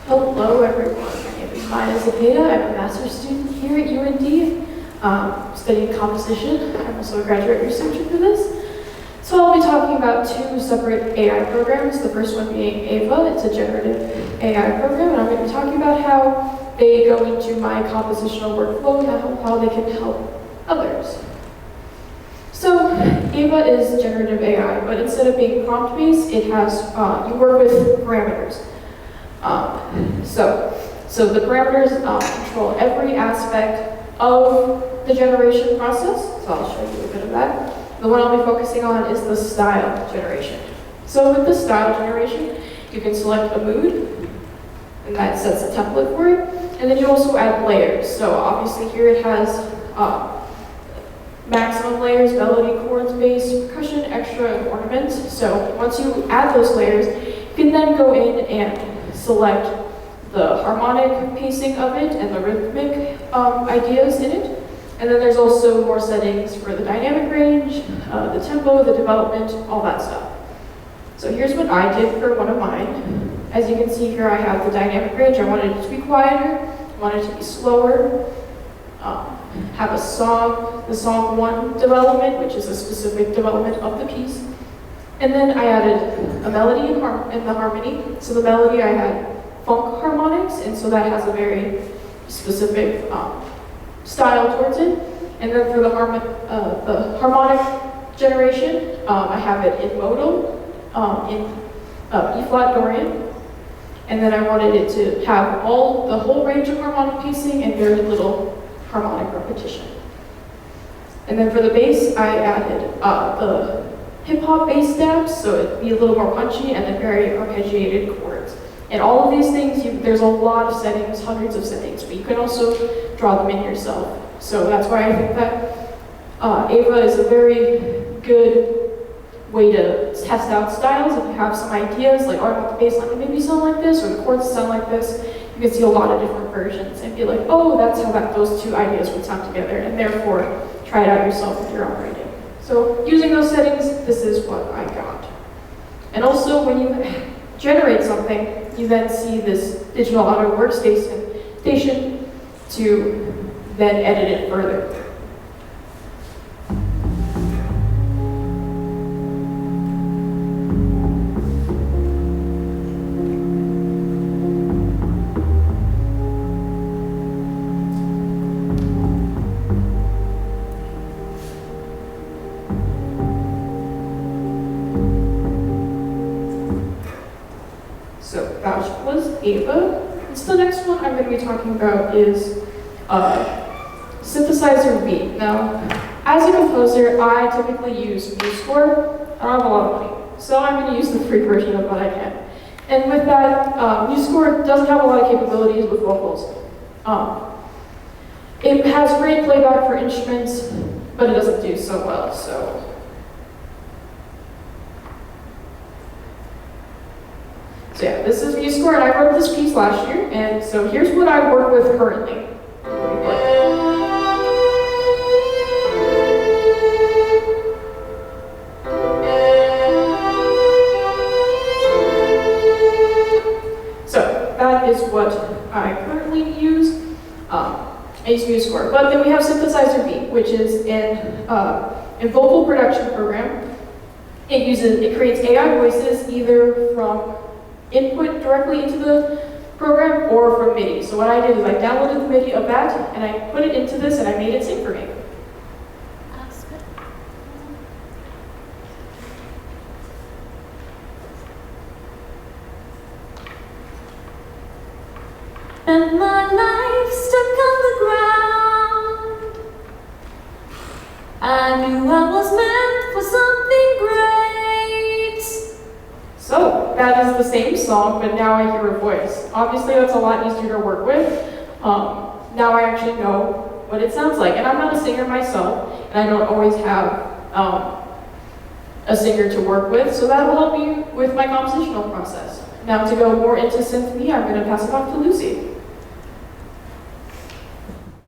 Hello everyone, my name is Zepeda. I'm a master's student here at UND, studying composition. I'm also a graduate researcher for this. So I'll be talking about two separate AI programs, the first one being AIVA. It's a generative AI program, and I'm going to be talking about how they go into my compositional workflow and how they can help others. So AIVA is generative AI, but instead of being prompt-based, it has, you work with parameters. So the parameters control every aspect of the generation process, so I'll show you a bit of that. The one I'll be focusing on is the style generation. So with the style generation, you can select a mood, and that sets a template for it, and then you also add layers. So obviously here it has maximum layers, melody, chords, bass, percussion, extra, and ornaments. So once you add those layers, you can then go in and select the harmonic pacing of it and the rhythmic ideas in it. And then there's also more settings for the dynamic range, the tempo, the development, all that stuff. So here's what I did for one of mine. As you can see here, I have the dynamic range. I wanted it to be quieter, I wanted it to be slower, have a song, the song 1 development, which is a specific development of the piece. And then I added a melody and the harmony. So the melody, I had funk harmonics, and so that has a very specific style towards it. And then for the harmonic generation, I have it in modal, in E-flat Dorian. And then I wanted it to have the whole range of harmonic pacing and very little harmonic repetition. And then for the bass, I added the hip-hop bass stabs, so it'd be a little more punchy, and then very arpeggiated chords. And all of these things, there's a lot of settings, hundreds of settings, but you can also draw them in yourself. So that's why I think that AIVA is a very good way to test out styles. If you have some ideas, like, oh, I want the bass line to maybe sound like this, or the chords to sound like this, you can see a lot of different versions and be like, oh, that's how those two ideas would sound together, and therefore try it out yourself with your own writing. So using those settings, this is what I got. And also, when you generate something, you then see this digital audio workstation to then edit it further. So that was AIVA. So the next one I'm going to be talking about is Synthesizer V. Now, as a composer, I typically use MuseScore. I don't have a lot of money, so I'm going to use the free version of what I can. And with that, MuseScore doesn't have a lot of capabilities with vocals. It has great playback for instruments, but it doesn't do so well. So yeah, this is MuseScore, and I wrote this piece last year, and so here's what I work with currently. So that is what I currently use. I use MuseScore, but then we have Synthesizer V, which is a vocal production program. It creates AI voices either from input directly into the program or from MIDI. So what I did is I downloaded the MIDI of that and I put it into this and I made it sing for me. And my life stuck on the ground. I knew I was meant for something great. So that is the same song, but now I hear a voice. Obviously, that's a lot easier to work with. Now I actually know what it sounds like. And I'm not a singer myself, and I don't always have a singer to work with, so that will help me with my compositional process. Now to go more into Synth V, I'm going to pass it off to Lucy.